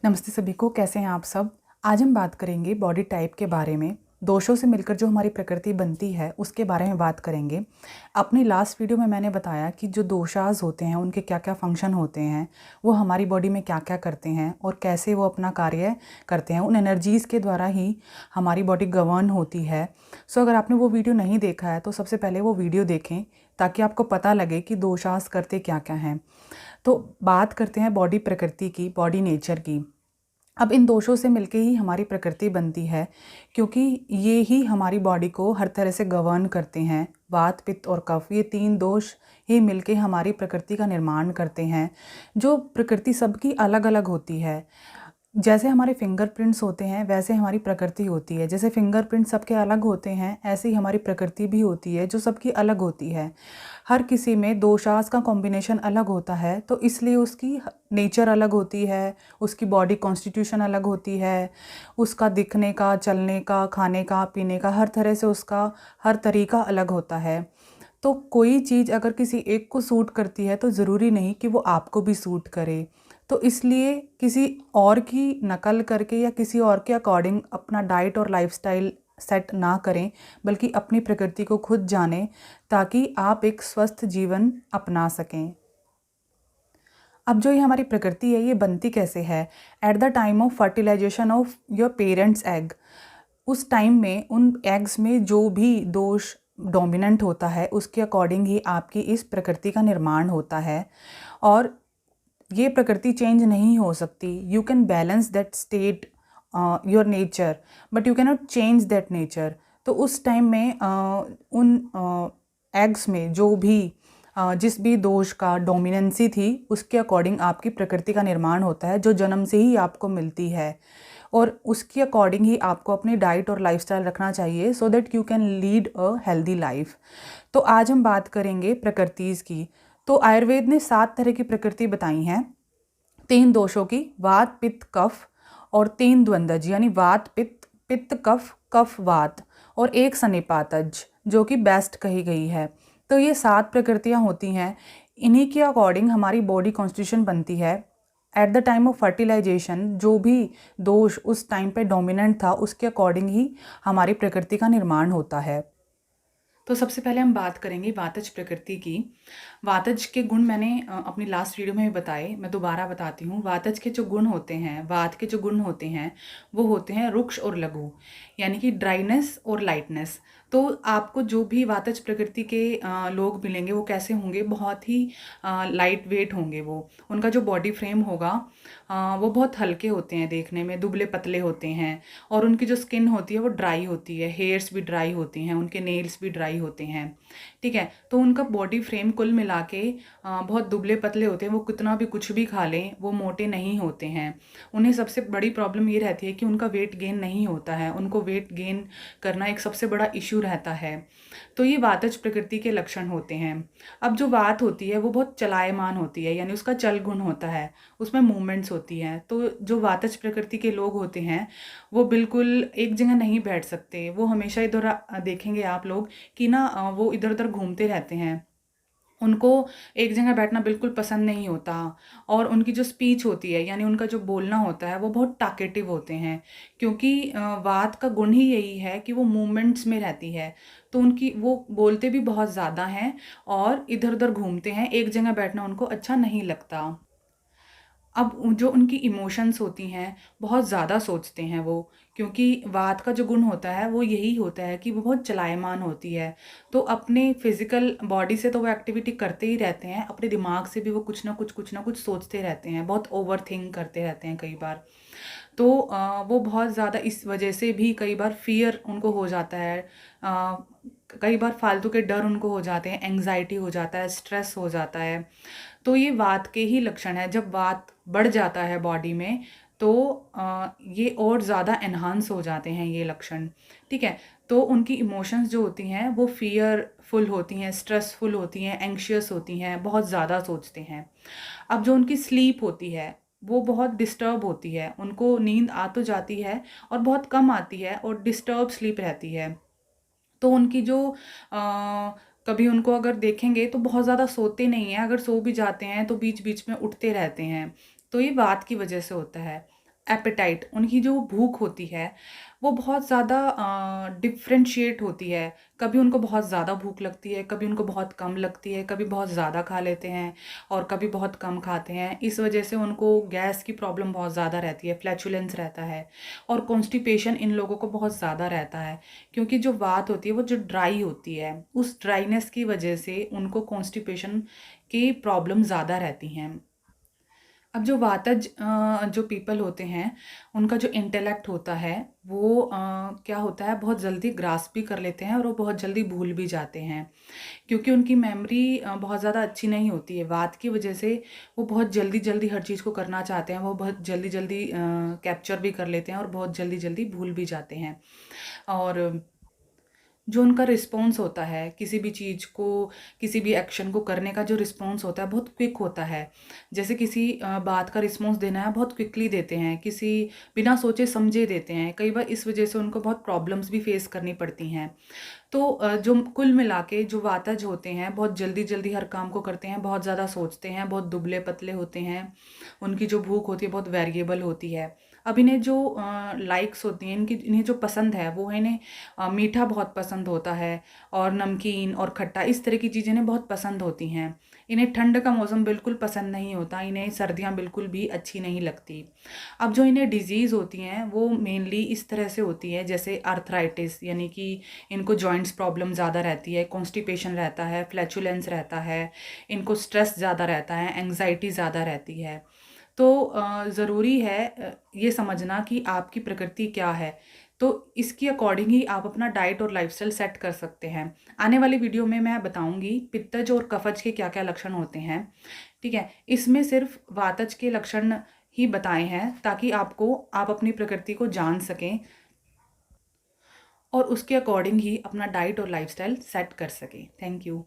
नमस्ते सभी को, कैसे हैं आप सब। आज हम बात करेंगे बॉडी टाइप के बारे में। दोषों से मिलकर जो हमारी प्रकृति बनती है उसके बारे में बात करेंगे। अपनी लास्ट वीडियो में मैंने बताया कि जो दोषाज होते हैं उनके क्या क्या फंक्शन होते हैं, वो हमारी बॉडी में क्या क्या करते हैं और कैसे वो अपना कार्य करते हैं। उन एनर्जीज़ के द्वारा ही हमारी बॉडी गवर्न होती है। सो अगर आपने वो वीडियो नहीं देखा है तो सबसे पहले वो वीडियो देखें ताकि आपको पता लगे कि दोषाज करते क्या क्या हैं। तो बात करते हैं बॉडी प्रकृति की, बॉडी नेचर की। अब इन दोषों से मिलके ही हमारी प्रकृति बनती है, क्योंकि ये ही हमारी बॉडी को हर तरह से गवर्न करते हैं। वात, पित्त और कफ, ये 3 दोष ही मिलके हमारी प्रकृति का निर्माण करते हैं। जो प्रकृति सबकी अलग अलग होती है। जैसे हमारे फिंगरप्रिंट्स होते हैं वैसे हमारी प्रकृति होती है। जैसे फिंगरप्रिंट सबके अलग होते हैं, ऐसे ही हमारी प्रकृति भी होती है जो सबकी अलग होती है। हर किसी में दोषास का कॉम्बिनेशन अलग होता है, तो इसलिए उसकी नेचर अलग होती है, उसकी बॉडी कॉन्स्टिट्यूशन अलग होती है, उसका दिखने का, चलने का, खाने का, पीने का, हर तरह से उसका हर तरीका अलग होता है। तो कोई चीज़ अगर किसी एक को सूट करती है तो ज़रूरी नहीं कि वो आपको भी सूट करे। तो इसलिए किसी और की नकल करके या किसी और के अकॉर्डिंग अपना डाइट और लाइफस्टाइल सेट ना करें, बल्कि अपनी प्रकृति को खुद जानें ताकि आप एक स्वस्थ जीवन अपना सकें। अब जो ये हमारी प्रकृति है ये बनती कैसे है? At the time of fertilization of your parents egg, उस टाइम में उन एग्स में जो भी दोष डोमिनेंट होता है उसके अकॉर्डिंग ही आपकी इस प्रकृति का निर्माण होता है। और ये प्रकृति चेंज नहीं हो सकती। You can balance that state, your nature, but you can not change that nature. तो उस टाइम में उन एग्स में जो भी जिस भी दोष का डोमिनेंसी थी उसके अकॉर्डिंग आपकी प्रकृति का निर्माण होता है, जो जन्म से ही आपको मिलती है। और उसके अकॉर्डिंग ही आपको अपनी डाइट और लाइफस्टाइल रखना चाहिए, so that you can lead a healthy life. तो आज हम बात करेंगे प्रकृतिज़ की। तो आयुर्वेद ने 7 तरह की प्रकृति बताई हैं। 3 दोषों की, वात, पित्त, कफ, और 3 द्वंद्वज यानी वात, पित्त, पित्त, कफ, कफ, वात, और 1 सन्निपातज जो कि बेस्ट कही गई है। तो ये 7 प्रकृतियाँ होती हैं। इन्हीं के अकॉर्डिंग हमारी बॉडी कॉन्स्टिट्यूशन बनती है। At the time of fertilization जो भी दोष उस टाइम पे डोमिनेंट था उसके अकॉर्डिंग ही हमारी प्रकृति का निर्माण होता है। तो सबसे पहले हम बात करेंगे वातज प्रकृति की। वातज के गुण मैंने अपनी लास्ट वीडियो में भी बताए, मैं दोबारा बताती हूँ। वातज के जो गुण होते हैं, वात के जो गुण होते हैं वो होते हैं रुक्ष और लघु, यानी कि ड्राइनेस और लाइटनेस। तो आपको जो भी वातज प्रकृति के लोग मिलेंगे वो कैसे होंगे? बहुत ही लाइट वेट होंगे। वो उनका जो बॉडी फ्रेम होगा वो बहुत हल्के होते हैं, देखने में दुबले पतले होते हैं। और उनकी जो स्किन होती है वो ड्राई होती है, हेयर्स भी ड्राई होती हैं, उनके नेल्स भी ड्राई होते हैं। ठीक है, तो उनका बॉडी फ्रेम कुल मिला के बहुत दुबले पतले होते हैं। वो कितना भी कुछ भी खा लें वो मोटे नहीं होते हैं। उन्हें सबसे बड़ी प्रॉब्लम ये रहती है कि उनका वेट गेन नहीं होता है। उनको वेट गेन करना एक सबसे बड़ा इशू रहता है। तो ये वातज प्रकृति के लक्षण होते हैं। अब जो वात होती है वो बहुत चलायमान होती है, यानी उसका चल गुण होता है, उसमें मूवमेंट्स होती हैं। तो जो वातज प्रकृति के लोग होते हैं वो बिल्कुल एक जगह नहीं बैठ सकते। वो हमेशा इधर देखेंगे आप लोग कि ना वो इधर उधर घूमते रहते हैं। उनको एक जगह बैठना बिल्कुल पसंद नहीं होता। और उनकी जो स्पीच होती है, यानी उनका जो बोलना होता है वो बहुत टाकेटिव होते हैं, क्योंकि वात का गुण ही यही है कि वो मूवमेंट्स में रहती है। तो उनकी वो बोलते भी बहुत ज़्यादा हैं और इधर उधर घूमते हैं, एक जगह बैठना उनको अच्छा नहीं लगता। अब जो उनकी इमोशंस होती हैं बहुत ज़्यादा सोचते हैं वो, क्योंकि वात का जो गुण होता है वो यही होता है कि वो बहुत चलायमान होती है। तो अपने फिजिकल बॉडी से तो वो एक्टिविटी करते ही रहते हैं, अपने दिमाग से भी वो कुछ ना कुछ सोचते रहते हैं, बहुत ओवर थिंक करते रहते हैं कई बार। तो वो बहुत ज़्यादा इस वजह से भी कई बार फियर उनको हो जाता है। अ, कई बार फालतू के डर उनको हो जाते हैं, एंग्जाइटी हो जाता है, स्ट्रेस हो जाता है। तो ये वात के ही लक्षण है। जब वात बढ़ जाता है बॉडी में तो ये और ज़्यादा एनहांस हो जाते हैं ये लक्षण। ठीक है, तो उनकी इमोशंस जो होती हैं वो फियरफुल होती हैं, स्ट्रेसफुल होती हैं, एंग्शियस होती हैं, बहुत ज़्यादा सोचते हैं। अब जो उनकी स्लीप होती है वो बहुत डिस्टर्ब होती है। उनको नींद आ तो जाती है और बहुत कम आती है और डिस्टर्ब स्लीप रहती है। तो उनकी जो कभी उनको अगर देखेंगे तो बहुत ज़्यादा सोते नहीं हैं, अगर सो भी जाते हैं तो बीच बीच में उठते रहते हैं। तो ये वात की वजह से होता है। एपेटाइट, उनकी जो भूख होती है वो बहुत ज़्यादा डिफ़रेंशिएट होती है। कभी उनको बहुत ज़्यादा भूख लगती है, कभी उनको बहुत कम लगती है, कभी बहुत ज़्यादा खा लेते हैं और कभी बहुत कम खाते हैं। इस वजह से उनको गैस की प्रॉब्लम बहुत ज़्यादा रहती है, फ्लैचुलेंस रहता है और कॉन्स्टिपेशन इन लोगों को बहुत ज़्यादा रहता है। क्योंकि जो वात होती है वो जो ड्राई होती है, उस ड्राइनेस की वजह से उनको कॉन्स्टिपेशन की प्रॉब्लम ज़्यादा रहती हैं। अब जो वातज जो पीपल होते हैं, उनका जो इंटेलेक्ट होता है वो क्या होता है, बहुत जल्दी ग्रास्प भी कर लेते हैं और वो बहुत जल्दी भूल भी जाते हैं। क्योंकि उनकी मेमोरी बहुत ज़्यादा अच्छी नहीं होती है। वात की वजह से वो बहुत जल्दी-जल्दी हर चीज़ को करना चाहते हैं, वो बहुत जल्दी-जल्दी कैप्चर भी कर लेते हैं और बहुत जल्दी-जल्दी भूल भी जाते हैं। और जो उनका रिस्पॉन्स होता है किसी भी चीज़ को, किसी भी एक्शन को करने का जो रिस्पॉन्स होता है बहुत क्विक होता है। जैसे किसी बात का रिस्पॉन्स देना है, बहुत क्विकली देते हैं, किसी बिना सोचे समझे देते हैं। कई बार इस वजह से उनको बहुत प्रॉब्लम्स भी फेस करनी पड़ती हैं। तो जो कुल मिला के जो वातज होते हैं बहुत जल्दी-जल्दी हर काम को करते हैं, बहुत ज़्यादा सोचते हैं, बहुत दुबले-पतले होते हैं। उनकी जो भूख होती है बहुत वेरिएबल होती है। अब इन्हें जो लाइक्स होती हैं, इन्हें जो पसंद है वो है, इन्हें मीठा बहुत पसंद होता है और नमकीन और खट्टा, इस तरह की चीज़ें इन्हें बहुत पसंद होती हैं। इन्हें ठंड का मौसम बिल्कुल पसंद नहीं होता, इन्हें सर्दियाँ बिल्कुल भी अच्छी नहीं लगती। अब जो इन्हें डिज़ीज़ होती हैं वो मेनली इस तरह से होती है, जैसे आर्थराइटिस, यानी कि इनको जॉइंट्स प्रॉब्लम ज़्यादा रहती है, कॉन्स्टिपेशन रहता है, फ्लैचुलेंस रहता है, इनको स्ट्रेस ज़्यादा रहता है, एंग्जाइटी ज़्यादा रहती है। तो ज़रूरी है ये समझना कि आपकी प्रकृति क्या है। तो इसके अकॉर्डिंग ही आप अपना डाइट और लाइफ़स्टाइल सेट कर सकते हैं। आने वाली वीडियो में मैं बताऊँगी पित्तज और कफज के क्या-क्या लक्षण होते हैं, ठीक है? इसमें सिर्फ़ वातज के लक्षण ही बताए हैं ताकि आप अपनी प्रकृति को जान सकें और उसके अकॉर्डिंग ही अपना डाइट और लाइफ़स्टाइल सेट कर सकें। Thank you.